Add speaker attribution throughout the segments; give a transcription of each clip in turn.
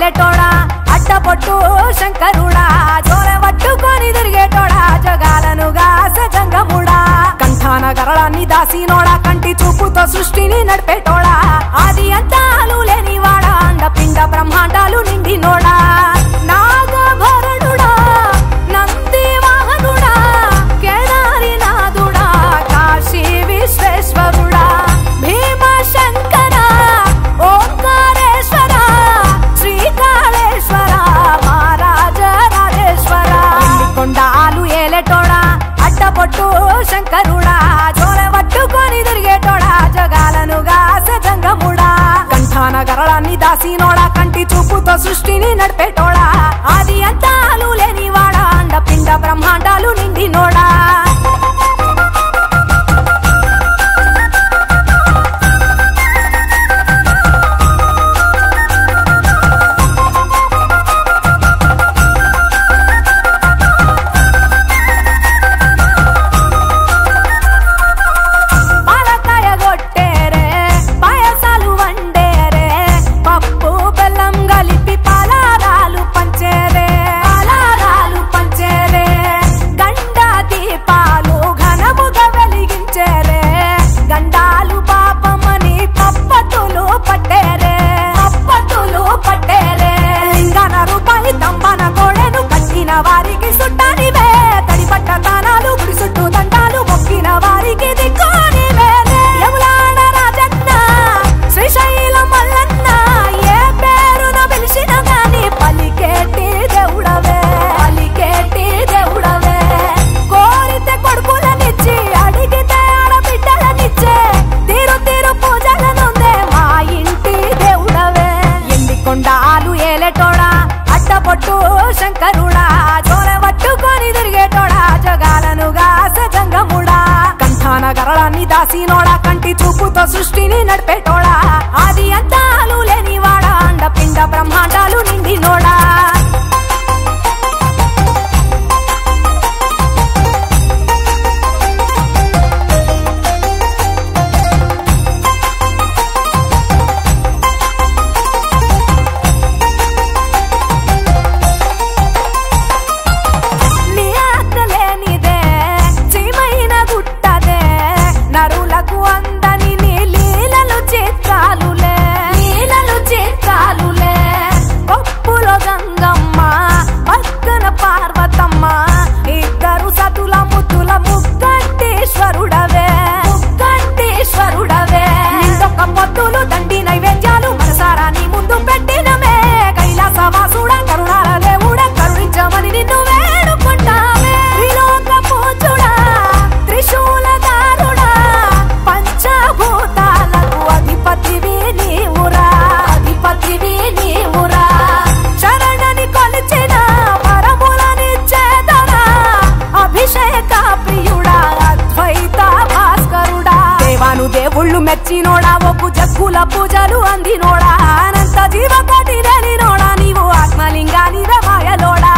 Speaker 1: ఏలేటోడా అడ్డపొట్టు శంకరుడా జోలె పట్టుకొని తిరిగేటోడా జగాలను గాసె జంగముడా కంఠాన గరళాన్ని దాసినోడా కంటి చూపుతో సృష్టిని నడిపేటోడా ఆది అంతాలు లేనివాడా అండపిండ బ్రహ్మాండాలు నిండినోడా నాగభరణుడా నంది వాహనుడా కేదారినాథుడా కాశీ విశ్వేశ్వరుడా భీమ శంకర ఓంకారేశ్వర శ్రీకాళేశ్వర మహారాజ రాజేశ్వర కొండాలు ఏలేటోడా అడ్డపొట్టు శంకరుడా జోలె పట్టుకొని తిరిగేటోడా జగాలను గాసె జంగముడా కంఠాన గరళాన్ని దాసినోడా కంటి చూపుతో సృష్టిని నడిపేటోడా ఆది అంతాలు లేనివాడా అండపిండ బ్రహ్మాండాలు నిండినోడా వారికి సుట్టానివే తడిపట్ట తానాలు గుడి చుట్టూ దండాలు మొక్కిన వారికి దిక్కునివే యములాడ రాజన్న శ్రీశైల మల్లన్న ఏ పేరున పిలిచిన గాని పలికేటి దేవుడవే కోరితే కొడుకులనిచ్చి అడిగితే ఆడబిడ్డలనిచ్చే తీరు తీరు పూజలనుందే మా ఇంటి దేవుడవే ఎన్ని కొండాలు ఏలేటోడా అడ్డపొట్టు శంకరుడా జోలె పట్టుకొని తిరిగేటోడా జగాలను గాసె జంగముడా కంఠాన గరళాన్ని దాసినోడా కంటి చూపుతో సృష్టిని నడిపేటోడా ఆది అంతాలు లేనివాడా అండపిండ బ్రహ్మాండాలు నిండినోడా నరులకు అందని నీ లీలలు చిత్రాలులే పప్పులో గంగమ్మ పక్కన పార్వతమ్మ ఇద్దరు సతుల ముద్దుల ముక్కంటేశ్వరుడవే నిందొక్క పొద్దులు దండి నైవేద్యాలు మనసారా నీ ముందు పెట్టినమే కైలాసవాసుడా కరుణాల దేవుడా కరుణించమని నిన్ను వేడుకుంటామే త్రిలోక పూజుడా త్రిశూలధారుడా పంచభూతాలకు అధిపతివి నీవురా శరణని కొలిచిన వరములనిచ్చేదరా అభిషేక ప్రియుడా అద్వైత భాస్కరుడా దేవాను దేవుళ్ళు మెచ్చినోడా ఒప్పు జగ్గుల పూజలు అందినోడా అనంత జీవకోటి లేనినోడా నీవు ఆత్మలింగానివే మాయలోడా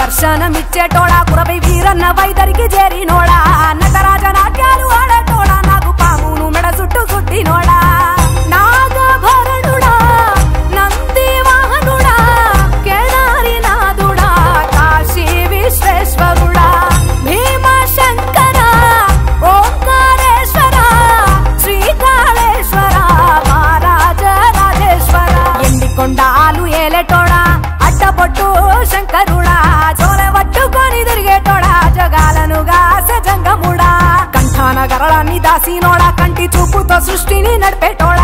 Speaker 1: దర్శనమిచ్చేటోడా కురవై వీరన్న వైదరికి చేరినోడా నటరాజ నాట్యాలు ఆడేటోడా నాకు పామును మెడ చుట్టూ చుట్టినోడా నాగభరణుడా నంది వాహనుడా కేదారినాథుడా కాశీ విశ్వేశ్వరుడా భీమ శంకర ఓంకారేశ్వర శ్రీకాళేశ్వర మహారాజ రాజేశ్వర ఎండి కొండాలు ఏలేటోడా అడ్డపొట్టు శంకరుడా జోలె పట్టుకొని తిరిగేటోడా జగాలను గాసె జంగముడా కంఠాన గరళాన్ని దాసినోడా కంటి చూపుతో సృష్టిని నడిపేటోడా